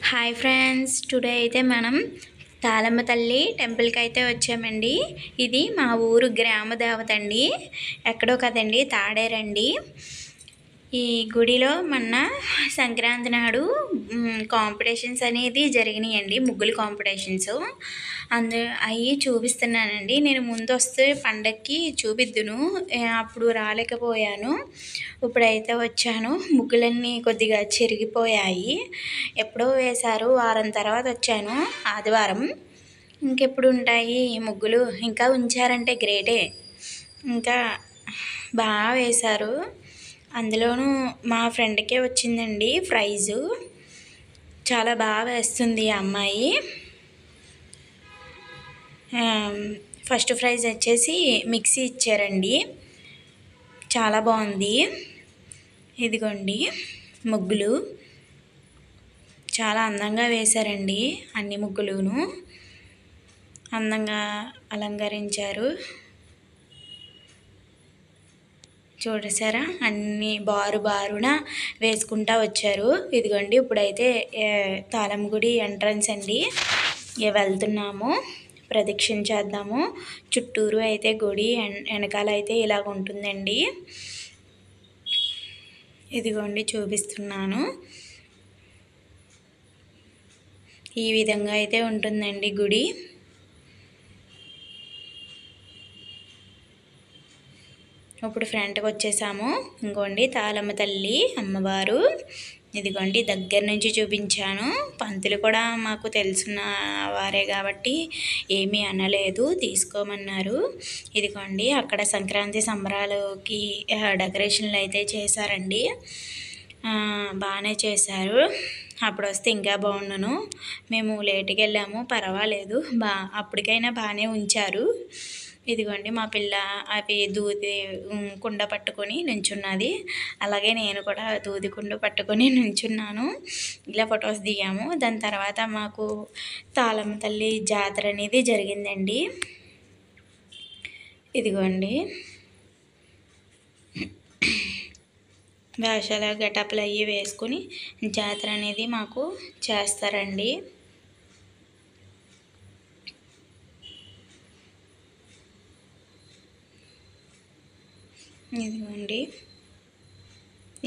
Hi friends, today అయితే మనం తాళమ్మ తల్లి టెంపుల్కి అయితే వచ్చామండి. ఇది మా ఊరు గ్రామ దేవత అండి. ఎక్కడో కదండి, తాడేరండి. ఈ గుడిలో మొన్న సంక్రాంతి నాడు కాంపిటీషన్స్ అనేది జరిగినాయండి, ముగ్గులు కాంపిటీషన్స్. అవి చూపిస్తున్నానండి. నేను ముందు వస్తే పండక్కి చూపిద్దును, అప్పుడు రాలేకపోయాను. ఇప్పుడైతే వచ్చాను. ముగ్గులన్నీ కొద్దిగా చెరిగిపోయాయి. ఎప్పుడో వేశారు, వారం తర్వాత వచ్చాను, ఆదివారం. ఇంకెప్పుడు ఉంటాయి ముగ్గులు? ఇంకా ఉంచారంటే గ్రేటే. ఇంకా బాగా వేశారు. అందులోనూ మా ఫ్రెండ్కే వచ్చిందండి ప్రైజు. చాలా బాగా వేస్తుంది ఆ అమ్మాయి. ఫస్ట్ ప్రైజ్ వచ్చేసి మిక్సీ ఇచ్చారండి. చాలా బాగుంది. ఇదిగోండి ముగ్గులు చాలా అందంగా వేశారండి. అన్ని ముగ్గులును అందంగా అలంకరించారు. చూడసారా, అన్ని బారున వేసుకుంటా వచ్చారు. ఇదిగోండి ఇప్పుడైతే తాళమ్మ గుడి ఎంట్రన్స్ అండి. వెళ్తున్నాము, ప్రదక్షిణ చేద్దాము. చుట్టూరు అయితే గుడి వెనకాల అయితే ఇలాగ ఉంటుందండి. ఇదిగోండి చూపిస్తున్నాను. ఈ విధంగా అయితే ఉంటుందండి గుడి. ఇప్పుడు ఫ్రంట్కి వచ్చేసాము. ఇంకోండి తాళమ్మ తల్లి అమ్మవారు. ఇదిగోండి దగ్గర నుంచి చూపించాను. పంతులు కూడా మాకు తెలిసిన వారే కాబట్టి ఏమీ అనలేదు, తీసుకోమన్నారు. ఇదిగోండి అక్కడ సంక్రాంతి సంబరాలకి డెకరేషన్లు అయితే చేశారండి. బాగానే చేశారు. అప్పుడు వస్తే ఇంకా బాగుండును. మేము లేట్కి వెళ్ళాము, పర్వాలేదు, అప్పటికైనా బాగానే ఉంచారు. ఇదిగోండి మా పిల్ల అవి దూది కుండ పట్టుకొని నుంచున్నది. అలాగే నేను కూడా దూది కుండ పట్టుకొని నుంచున్నాను. ఇలా ఫొటోస్ దిగాము. దాని తర్వాత మాకు తాళమ్మ తల్లి జాతర అనేది జరిగిందండి. ఇదిగోండి వేషాల గెటప్లు అవి వేసుకుని జాతర అనేది మాకు చేస్తారండి. ఇదిగోండి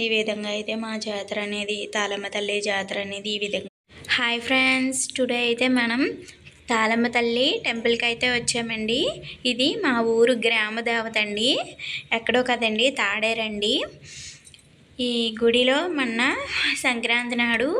ఈ విధంగా అయితే మా జాతర అనేది, తాళమ్మ తల్లి జాతర అనేది ఈ విధంగా. హాయ్ ఫ్రెండ్స్, టుడే అయితే మనం తాళమ్మ తల్లి టెంపుల్కి అయితే వచ్చామండి. ఇది మా ఊరు గ్రామ దేవత అండి. ఎక్కడో కదండి, తాడేరండి. ఈ గుడిలో మొన్న సంక్రాంతి నాడు